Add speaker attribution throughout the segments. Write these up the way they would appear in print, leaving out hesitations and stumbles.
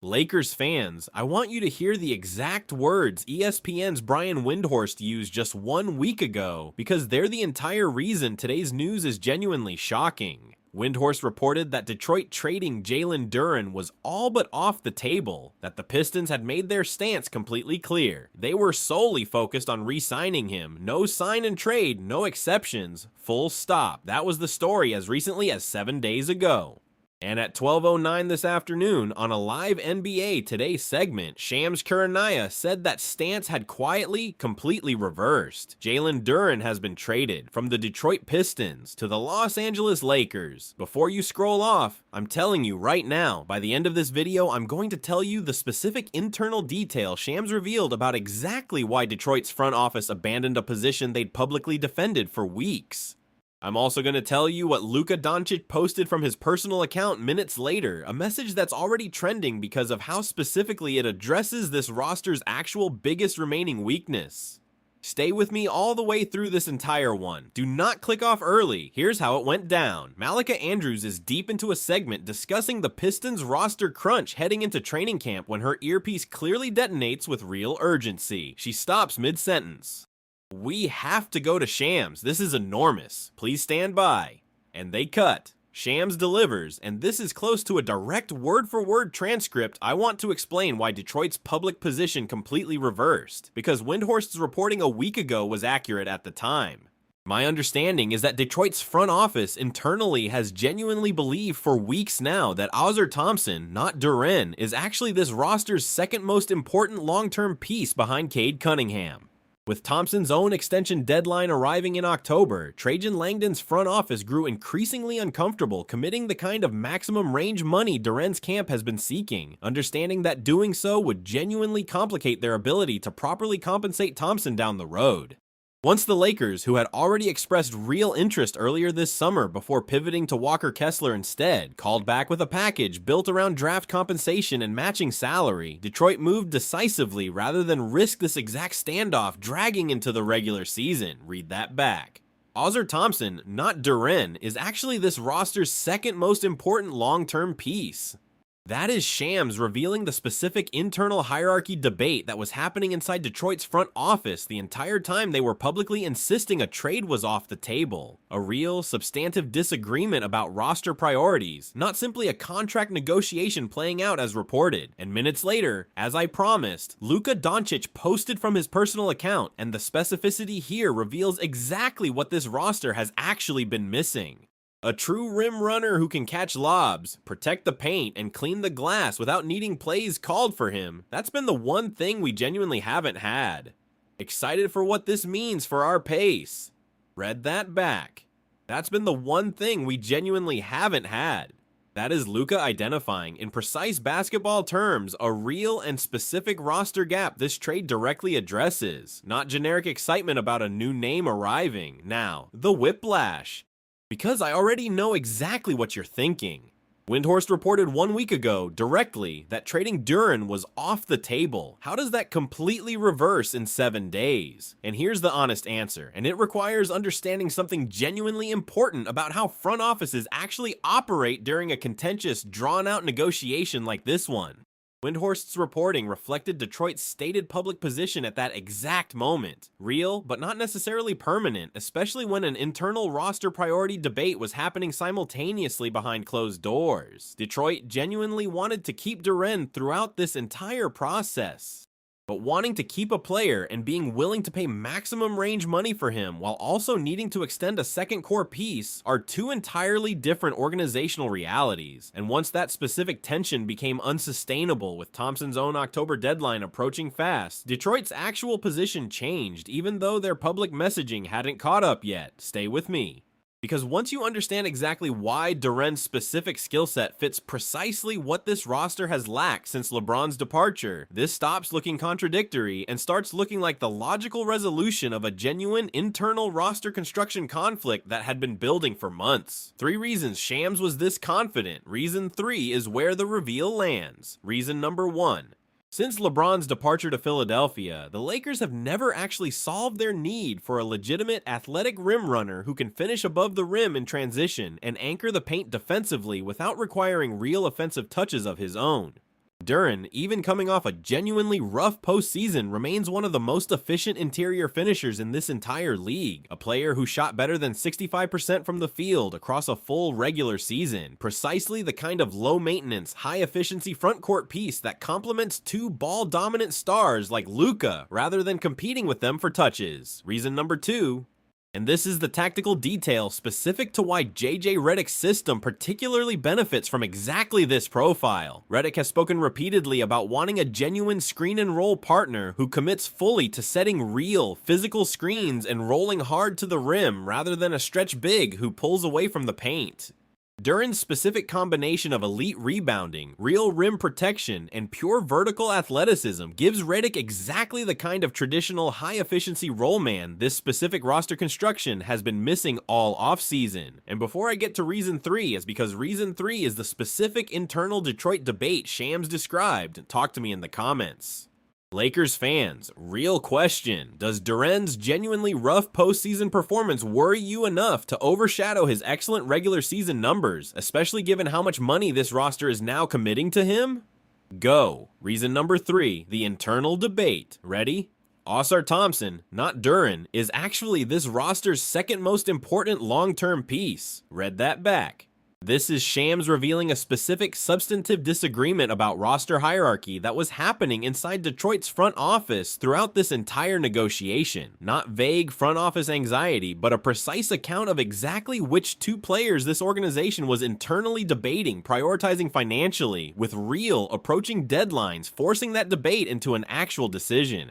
Speaker 1: Lakers fans, I want you to hear the exact words ESPN's Brian Windhorst used just 1 week ago, because they're the entire reason today's news is genuinely shocking. Windhorst reported that Detroit trading Jalen Duren was all but off the table, that the Pistons had made their stance completely clear. They were solely focused on re-signing him, no sign and trade, no exceptions, full stop. That was the story as recently as 7 days ago. And at 12:09 this afternoon, on a live NBA Today segment, Shams Charania said that stance had quietly, completely reversed. Jalen Duren has been traded from the Detroit Pistons to the Los Angeles Lakers. Before you scroll off, I'm telling you right now, by the end of this video, I'm going to tell you the specific internal detail Shams revealed about exactly why Detroit's front office abandoned a position they'd publicly defended for weeks. I'm also going to tell you what Luka Doncic posted from his personal account minutes later, a message that's already trending because of how specifically it addresses this roster's actual biggest remaining weakness. Stay with me all the way through this entire one. Do not click off early. Here's how it went down. Malika Andrews is deep into a segment discussing the Pistons roster crunch heading into training camp when her earpiece clearly detonates with real urgency. She stops mid-sentence. "We have to go to Shams. This is enormous. Please stand by." And they cut. Shams delivers, and this is close to a direct word-for-word transcript. I want to explain why Detroit's public position completely reversed, because Windhorst's reporting a week ago was accurate at the time. My understanding is that Detroit's front office internally has genuinely believed for weeks now that Ausar Thompson, not Duren, is actually this roster's second most important long-term piece behind Cade Cunningham. With Thompson's own extension deadline arriving in October, Trajan Langdon's front office grew increasingly uncomfortable committing the kind of maximum range money Duren's camp has been seeking, understanding that doing so would genuinely complicate their ability to properly compensate Thompson down the road. Once the Lakers, who had already expressed real interest earlier this summer before pivoting to Walker Kessler instead, called back with a package built around draft compensation and matching salary, Detroit moved decisively rather than risk this exact standoff dragging into the regular season. Read that back. Ausar Thompson, not Duren, is actually this roster's second most important long-term piece. That is Shams revealing the specific internal hierarchy debate that was happening inside Detroit's front office the entire time they were publicly insisting a trade was off the table. A real, substantive disagreement about roster priorities, not simply a contract negotiation playing out as reported. And minutes later, as I promised, Luka Doncic posted from his personal account, and the specificity here reveals exactly what this roster has actually been missing. A true rim runner who can catch lobs, protect the paint, and clean the glass without needing plays called for him. That's been the one thing we genuinely haven't had. Excited for what this means for our pace. Read that back. That's been the one thing we genuinely haven't had. That is Luka identifying, in precise basketball terms, a real and specific roster gap this trade directly addresses, not generic excitement about a new name arriving. Now, the whiplash. Because I already know exactly what you're thinking. Windhorst reported 1 week ago, directly, that trading Duren was off the table. How does that completely reverse in 7 days? And here's the honest answer, and it requires understanding something genuinely important about how front offices actually operate during a contentious, drawn-out negotiation like this one. Windhorst's reporting reflected Detroit's stated public position at that exact moment. Real, but not necessarily permanent, especially when an internal roster priority debate was happening simultaneously behind closed doors. Detroit genuinely wanted to keep Duren throughout this entire process. But wanting to keep a player and being willing to pay maximum range money for him while also needing to extend a second core piece are two entirely different organizational realities. And once that specific tension became unsustainable with Thompson's own October deadline approaching fast, Detroit's actual position changed even though their public messaging hadn't caught up yet. Stay with me. Because once you understand exactly why Duren's specific skill set fits precisely what this roster has lacked since LeBron's departure, this stops looking contradictory and starts looking like the logical resolution of a genuine internal roster construction conflict that had been building for months. 3 reasons Shams was this confident. Reason 3 is where the reveal lands. Reason number 1. Since LeBron's departure to Philadelphia, the Lakers have never actually solved their need for a legitimate athletic rim runner who can finish above the rim in transition and anchor the paint defensively without requiring real offensive touches of his own. Duren, even coming off a genuinely rough postseason, remains one of the most efficient interior finishers in this entire league. A player who shot better than 65% from the field across a full regular season. Precisely the kind of low-maintenance, high-efficiency frontcourt piece that complements two ball-dominant stars like Luka, rather than competing with them for touches. Reason number 2. And this is the tactical detail specific to why JJ Redick's system particularly benefits from exactly this profile. Redick has spoken repeatedly about wanting a genuine screen and roll partner who commits fully to setting real, physical screens and rolling hard to the rim rather than a stretch big who pulls away from the paint. Duren's specific combination of elite rebounding, real rim protection, and pure vertical athleticism gives Redick exactly the kind of traditional high-efficiency roll man this specific roster construction has been missing all offseason. And before I get to reason 3, is because reason 3 is the specific internal Detroit debate Shams described. Talk to me in the comments. Lakers fans, real question. Does Duren's genuinely rough postseason performance worry you enough to overshadow his excellent regular season numbers, especially given how much money this roster is now committing to him? Go. Reason number 3, the internal debate. Ready? Ausar Thompson, not Duren, is actually this roster's second most important long-term piece. Read that back. This is Shams revealing a specific substantive disagreement about roster hierarchy that was happening inside Detroit's front office throughout this entire negotiation. Not vague front office anxiety, but a precise account of exactly which two players this organization was internally debating, prioritizing financially, with real approaching deadlines, forcing that debate into an actual decision.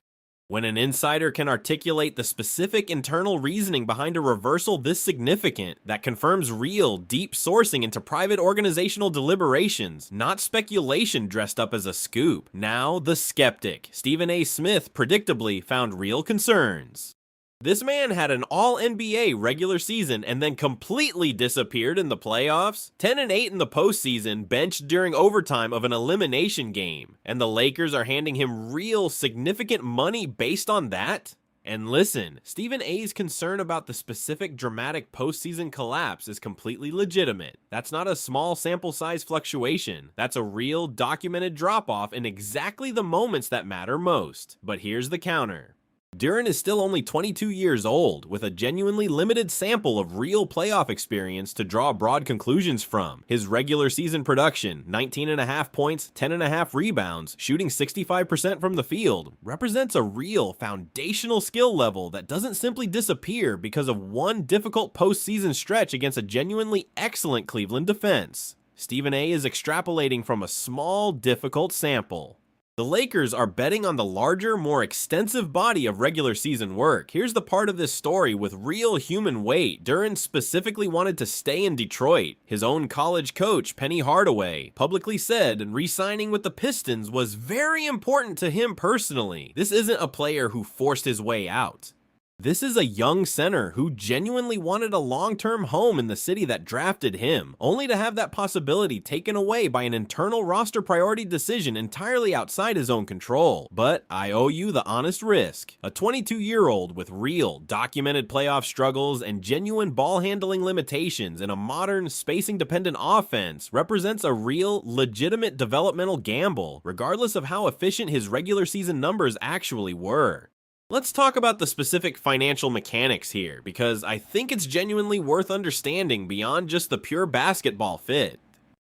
Speaker 1: When an insider can articulate the specific internal reasoning behind a reversal this significant, that confirms real, deep sourcing into private organizational deliberations, not speculation dressed up as a scoop. Now, the skeptic, Stephen A. Smith, predictably found real concerns. This man had an all-NBA regular season and then completely disappeared in the playoffs. 10-8 in the postseason, benched during overtime of an elimination game. And the Lakers are handing him real significant money based on that? And listen, Stephen A's concern about the specific dramatic postseason collapse is completely legitimate. That's not a small sample size fluctuation. That's a real documented drop-off in exactly the moments that matter most. But here's the counter. Duren is still only 22 years old, with a genuinely limited sample of real playoff experience to draw broad conclusions from. His regular season production, 19.5 points, 10.5 rebounds, shooting 65% from the field, represents a real foundational skill level that doesn't simply disappear because of one difficult postseason stretch against a genuinely excellent Cleveland defense. Stephen A is extrapolating from a small, difficult sample. The Lakers are betting on the larger, more extensive body of regular season work. Here's the part of this story with real human weight. Duren specifically wanted to stay in Detroit. His own college coach, Penny Hardaway, publicly said re-signing with the Pistons was very important to him personally. This isn't a player who forced his way out. This is a young center who genuinely wanted a long-term home in the city that drafted him, only to have that possibility taken away by an internal roster priority decision entirely outside his own control. But I owe you the honest risk. A 22-year-old with real, documented playoff struggles and genuine ball handling limitations in a modern, spacing-dependent offense represents a real, legitimate developmental gamble, regardless of how efficient his regular season numbers actually were. Let's talk about the specific financial mechanics here, because I think it's genuinely worth understanding beyond just the pure basketball fit.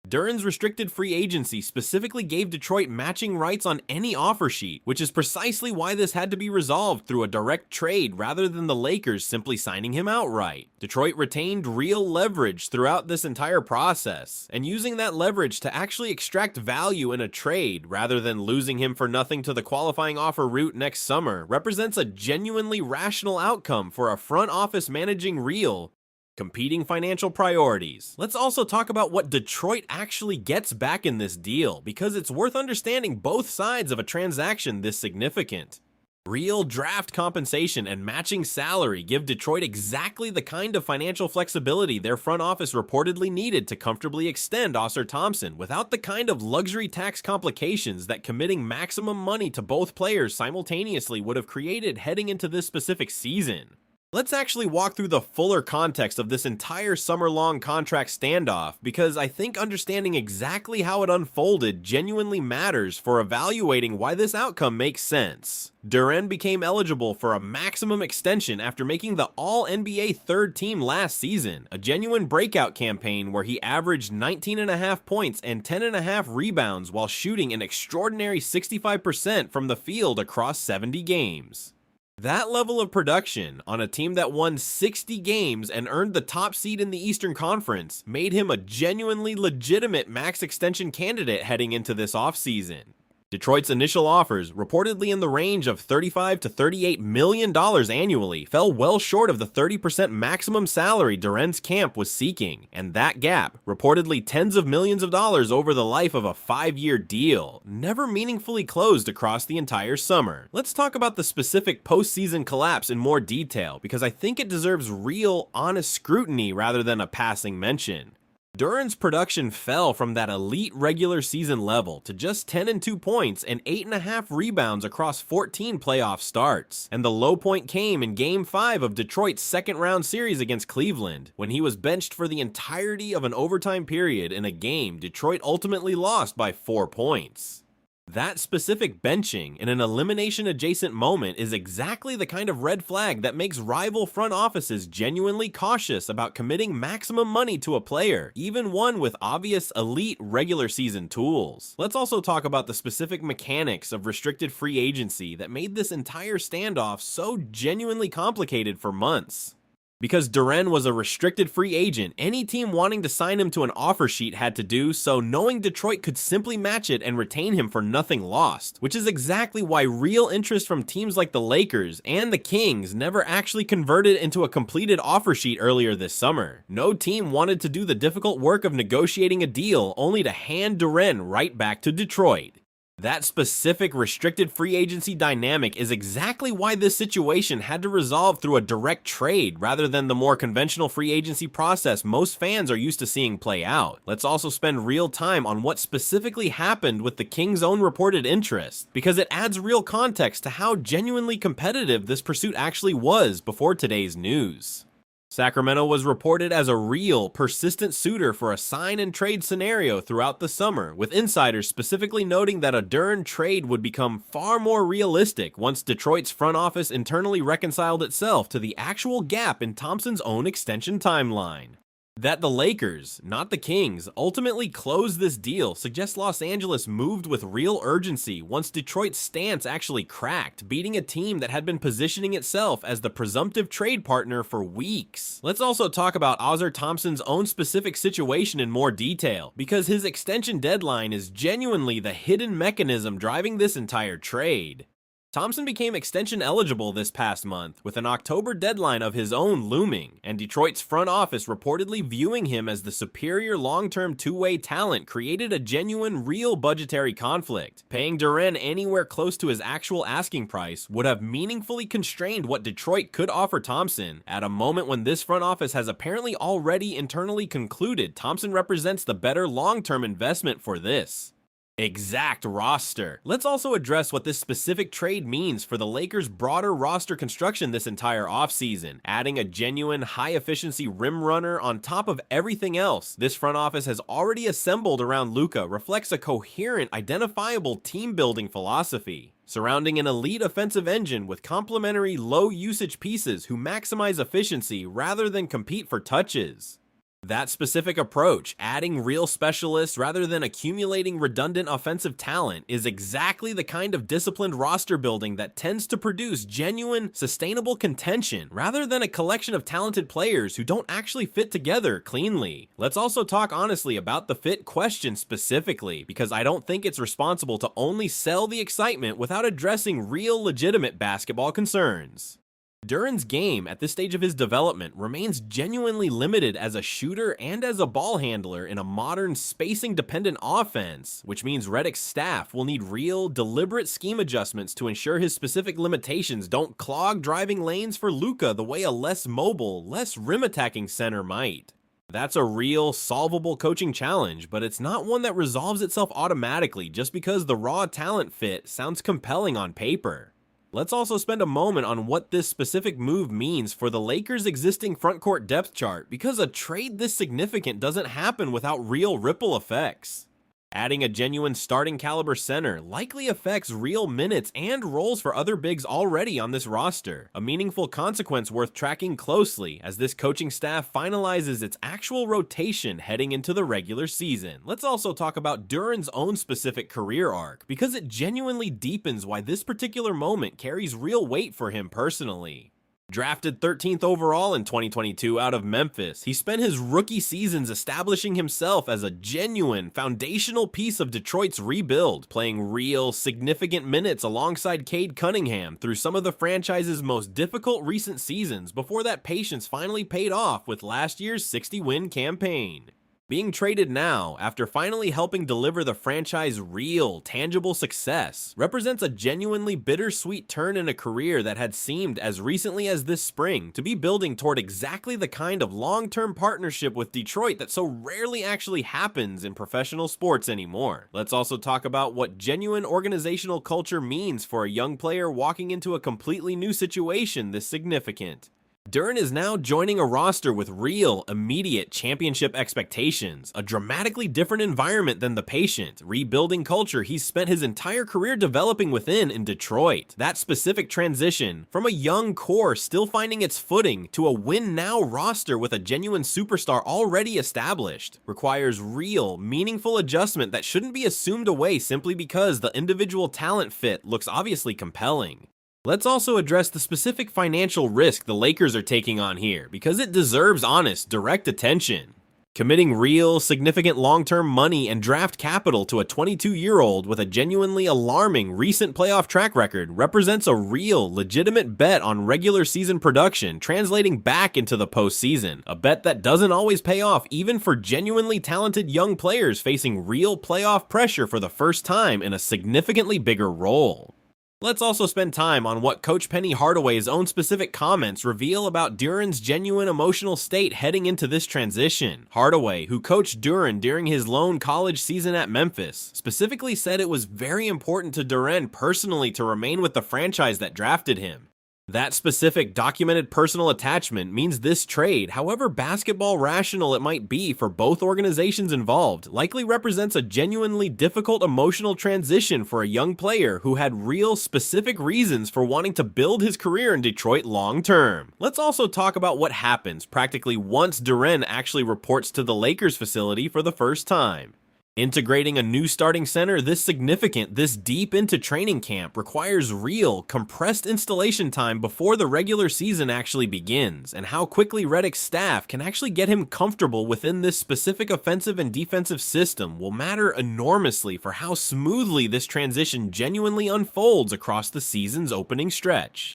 Speaker 1: Duren's restricted free agency specifically gave Detroit matching rights on any offer sheet, which is precisely why this had to be resolved through a direct trade rather than the Lakers simply signing him outright. Detroit retained real leverage throughout this entire process, and using that leverage to actually extract value in a trade rather than losing him for nothing to the qualifying offer route next summer represents a genuinely rational outcome for a front office managing real, competing financial priorities. Let's also talk about what Detroit actually gets back in this deal, because it's worth understanding both sides of a transaction this significant. Real draft compensation and matching salary give Detroit exactly the kind of financial flexibility their front office reportedly needed to comfortably extend Ausar Thompson without the kind of luxury tax complications that committing maximum money to both players simultaneously would have created heading into this specific season. Let's actually walk through the fuller context of this entire summer-long contract standoff, because I think understanding exactly how it unfolded genuinely matters for evaluating why this outcome makes sense. Duren became eligible for a maximum extension after making the All-NBA third team last season, a genuine breakout campaign where he averaged 19.5 points and 10.5 rebounds while shooting an extraordinary 65% from the field across 70 games. That level of production on a team that won 60 games and earned the top seed in the Eastern Conference made him a genuinely legitimate max extension candidate heading into this offseason. Detroit's initial offers, reportedly in the range of $35 to $38 million annually, fell well short of the 30% maximum salary Duren's camp was seeking, and that gap, reportedly tens of millions of dollars over the life of a 5-year deal, never meaningfully closed across the entire summer. Let's talk about the specific postseason collapse in more detail, because I think it deserves real, honest scrutiny rather than a passing mention. Duren's production fell from that elite regular season level to just 10 and 2 points and 8.5 rebounds across 14 playoff starts. And the low point came in Game 5 of Detroit's second round series against Cleveland, when he was benched for the entirety of an overtime period in a game Detroit ultimately lost by 4 points. That specific benching in an elimination-adjacent moment is exactly the kind of red flag that makes rival front offices genuinely cautious about committing maximum money to a player, even one with obvious elite regular season tools. Let's also talk about the specific mechanics of restricted free agency that made this entire standoff so genuinely complicated for months. Because Duren was a restricted free agent, any team wanting to sign him to an offer sheet had to do so, knowing Detroit could simply match it and retain him for nothing lost, which is exactly why real interest from teams like the Lakers and the Kings never actually converted into a completed offer sheet earlier this summer. No team wanted to do the difficult work of negotiating a deal only to hand Duren right back to Detroit. That specific restricted free agency dynamic is exactly why this situation had to resolve through a direct trade rather than the more conventional free agency process most fans are used to seeing play out. Let's also spend real time on what specifically happened with the Kings' own reported interest, because it adds real context to how genuinely competitive this pursuit actually was before today's news. Sacramento was reported as a real, persistent suitor for a sign-and-trade scenario throughout the summer, with insiders specifically noting that a Duren trade would become far more realistic once Detroit's front office internally reconciled itself to the actual gap in Thompson's own extension timeline. That the Lakers, not the Kings, ultimately closed this deal suggests Los Angeles moved with real urgency once Detroit's stance actually cracked, beating a team that had been positioning itself as the presumptive trade partner for weeks. Let's also talk about Ausar Thompson's own specific situation in more detail, because his extension deadline is genuinely the hidden mechanism driving this entire trade. Thompson became extension eligible this past month, with an October deadline of his own looming, and Detroit's front office reportedly viewing him as the superior long-term two-way talent created a genuine, real budgetary conflict. Paying Duren anywhere close to his actual asking price would have meaningfully constrained what Detroit could offer Thompson, at a moment when this front office has apparently already internally concluded Thompson represents the better long-term investment for this exact roster. Let's also address what this specific trade means for the Lakers' broader roster construction this entire offseason. Adding a genuine, high-efficiency rim runner on top of everything else this front office has already assembled around Luka reflects a coherent, identifiable team-building philosophy, surrounding an elite offensive engine with complementary low-usage pieces who maximize efficiency rather than compete for touches. That specific approach, adding real specialists rather than accumulating redundant offensive talent, is exactly the kind of disciplined roster building that tends to produce genuine, sustainable contention, rather than a collection of talented players who don't actually fit together cleanly. Let's also talk honestly about the fit question specifically, because I don't think it's responsible to only sell the excitement without addressing real, legitimate basketball concerns. Duren's game at this stage of his development remains genuinely limited as a shooter and as a ball handler in a modern spacing-dependent offense, which means Redick's staff will need real, deliberate scheme adjustments to ensure his specific limitations don't clog driving lanes for Luka the way a less mobile, less rim-attacking center might. That's a real, solvable coaching challenge, but it's not one that resolves itself automatically just because the raw talent fit sounds compelling on paper. Let's also spend a moment on what this specific move means for the Lakers' existing frontcourt depth chart, because a trade this significant doesn't happen without real ripple effects. Adding a genuine starting caliber center likely affects real minutes and roles for other bigs already on this roster, a meaningful consequence worth tracking closely as this coaching staff finalizes its actual rotation heading into the regular season. Let's also talk about Duren's own specific career arc, because it genuinely deepens why this particular moment carries real weight for him personally. Drafted 13th overall in 2022 out of Memphis, he spent his rookie seasons establishing himself as a genuine, foundational piece of Detroit's rebuild, playing real, significant minutes alongside Cade Cunningham through some of the franchise's most difficult recent seasons before that patience finally paid off with last year's 60-win campaign. Being traded now, after finally helping deliver the franchise real, tangible success, represents a genuinely bittersweet turn in a career that had seemed, as recently as this spring, to be building toward exactly the kind of long-term partnership with Detroit that so rarely actually happens in professional sports anymore. Let's also talk about what genuine organizational culture means for a young player walking into a completely new situation this significant. Duren is now joining a roster with real, immediate championship expectations, a dramatically different environment than the patient, rebuilding culture he's spent his entire career developing within in Detroit. That specific transition, from a young core still finding its footing to a win-now roster with a genuine superstar already established, requires real, meaningful adjustment that shouldn't be assumed away simply because the individual talent fit looks obviously compelling. Let's also address the specific financial risk the Lakers are taking on here, because it deserves honest, direct attention. Committing real, significant long-term money and draft capital to a 22-year-old with a genuinely alarming recent playoff track record represents a real, legitimate bet on regular season production translating back into the postseason, a bet that doesn't always pay off even for genuinely talented young players facing real playoff pressure for the first time in a significantly bigger role. Let's also spend time on what Coach Penny Hardaway's own specific comments reveal about Duren's genuine emotional state heading into this transition. Hardaway, who coached Duren during his lone college season at Memphis, specifically said it was very important to Duren personally to remain with the franchise that drafted him. That specific documented personal attachment means this trade, however basketball rational it might be for both organizations involved, likely represents a genuinely difficult emotional transition for a young player who had real specific reasons for wanting to build his career in Detroit long term. Let's also talk about what happens practically once Duren actually reports to the Lakers facility for the first time. Integrating a new starting center this significant, this deep into training camp requires real, compressed installation time before the regular season actually begins, and how quickly Redick's staff can actually get him comfortable within this specific offensive and defensive system will matter enormously for how smoothly this transition genuinely unfolds across the season's opening stretch.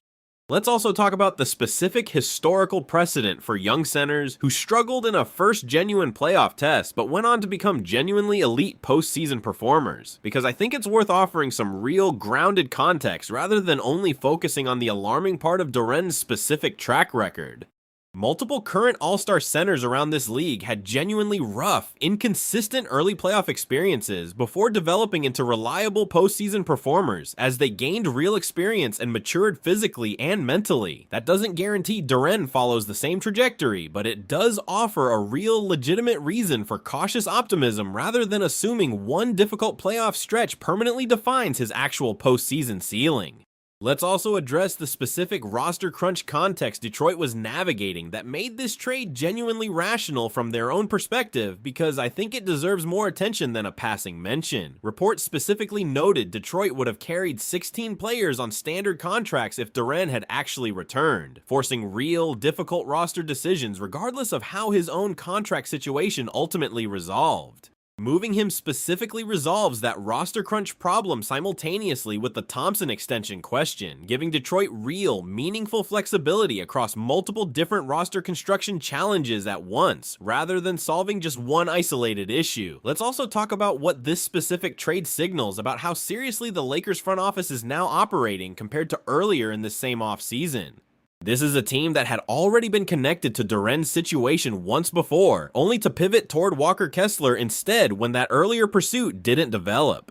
Speaker 1: Let's also talk about the specific historical precedent for young centers who struggled in a first genuine playoff test but went on to become genuinely elite postseason performers, because I think it's worth offering some real grounded context rather than only focusing on the alarming part of Duren's specific track record. Multiple current all-star centers around this league had genuinely rough, inconsistent early playoff experiences before developing into reliable postseason performers as they gained real experience and matured physically and mentally. That doesn't guarantee Duren follows the same trajectory, but it does offer a real legitimate reason for cautious optimism rather than assuming one difficult playoff stretch permanently defines his actual postseason ceiling. Let's also address the specific roster crunch context Detroit was navigating that made this trade genuinely rational from their own perspective, because I think it deserves more attention than a passing mention. Reports specifically noted Detroit would have carried 16 players on standard contracts if Duren had actually returned, forcing real, difficult roster decisions regardless of how his own contract situation ultimately resolved. Moving him specifically resolves that roster crunch problem simultaneously with the Thompson extension question, giving Detroit real, meaningful flexibility across multiple different roster construction challenges at once, rather than solving just one isolated issue. Let's also talk about what this specific trade signals about how seriously the Lakers front office is now operating compared to earlier in this same offseason. This is a team that had already been connected to Duren's situation once before, only to pivot toward Walker Kessler instead when that earlier pursuit didn't develop.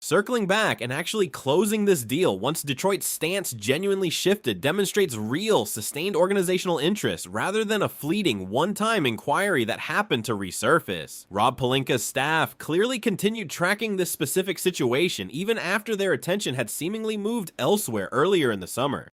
Speaker 1: Circling back and actually closing this deal once Detroit's stance genuinely shifted demonstrates real, sustained organizational interest rather than a fleeting, one-time inquiry that happened to resurface. Rob Pelinka's staff clearly continued tracking this specific situation even after their attention had seemingly moved elsewhere earlier in the summer.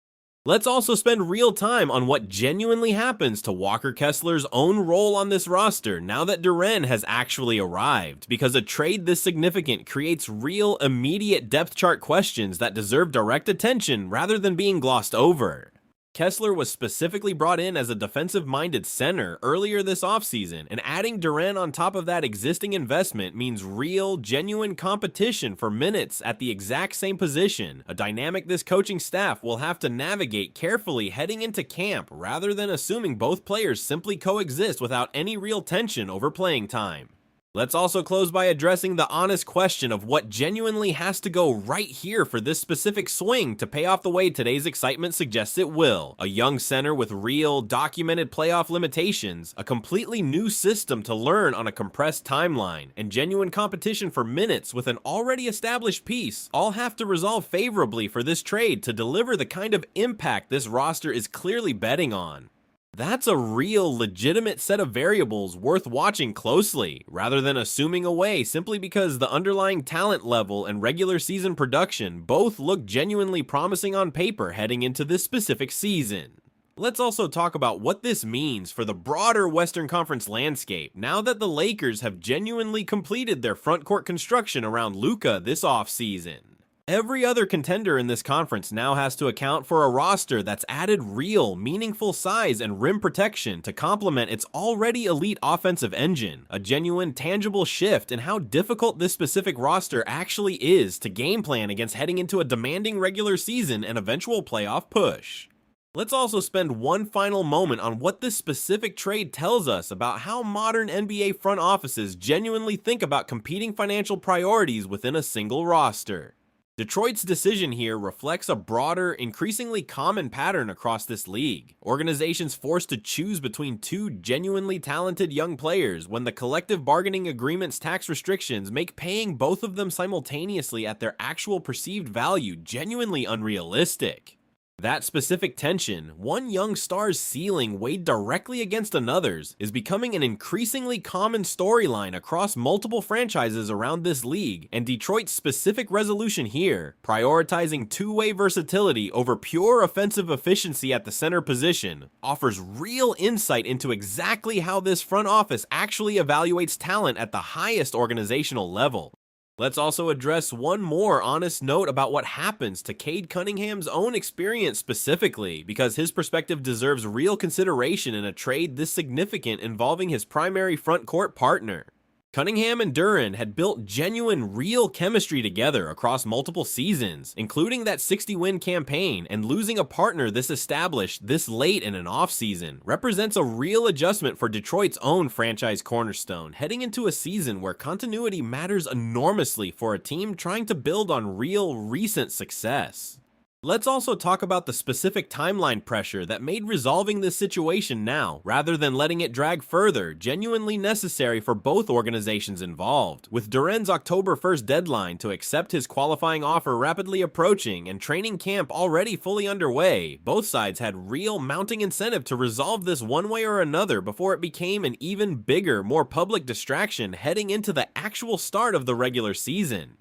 Speaker 1: Let's also spend real time on what genuinely happens to Walker Kessler's own role on this roster now that Duren has actually arrived, because a trade this significant creates real, immediate depth chart questions that deserve direct attention rather than being glossed over. Kessler was specifically brought in as a defensive-minded center earlier this offseason, and adding Duren on top of that existing investment means real, genuine competition for minutes at the exact same position, a dynamic this coaching staff will have to navigate carefully heading into camp rather than assuming both players simply coexist without any real tension over playing time. Let's also close by addressing the honest question of what genuinely has to go right here for this specific swing to pay off the way today's excitement suggests it will. A young center with real, documented playoff limitations, a completely new system to learn on a compressed timeline, and genuine competition for minutes with an already established piece all have to resolve favorably for this trade to deliver the kind of impact this roster is clearly betting on. That's a real, legitimate set of variables worth watching closely, rather than assuming away simply because the underlying talent level and regular season production both look genuinely promising on paper heading into this specific season. Let's also talk about what this means for the broader Western Conference landscape now that the Lakers have genuinely completed their frontcourt construction around Luka this offseason. Every other contender in this conference now has to account for a roster that's added real, meaningful size and rim protection to complement its already elite offensive engine, a genuine, tangible shift in how difficult this specific roster actually is to game plan against heading into a demanding regular season and eventual playoff push. Let's also spend one final moment on what this specific trade tells us about how modern NBA front offices genuinely think about competing financial priorities within a single roster. Detroit's decision here reflects a broader, increasingly common pattern across this league. Organizations forced to choose between two genuinely talented young players when the collective bargaining agreement's tax restrictions make paying both of them simultaneously at their actual perceived value genuinely unrealistic. That specific tension, one young star's ceiling weighed directly against another's, is becoming an increasingly common storyline across multiple franchises around this league, and Detroit's specific resolution here, prioritizing two-way versatility over pure offensive efficiency at the center position, offers real insight into exactly how this front office actually evaluates talent at the highest organizational level. Let's also address one more honest note about what happens to Cade Cunningham's own experience specifically, because his perspective deserves real consideration in a trade this significant involving his primary front court partner. Cunningham and Duren had built genuine, real chemistry together across multiple seasons, including that 60-win campaign, and losing a partner this established this late in an offseason represents a real adjustment for Detroit's own franchise cornerstone, heading into a season where continuity matters enormously for a team trying to build on real, recent success. Let's also talk about the specific timeline pressure that made resolving this situation now, rather than letting it drag further, genuinely necessary for both organizations involved. With Duren's October 1st deadline to accept his qualifying offer rapidly approaching and training camp already fully underway, both sides had real mounting incentive to resolve this one way or another before it became an even bigger, more public distraction heading into the actual start of the regular season.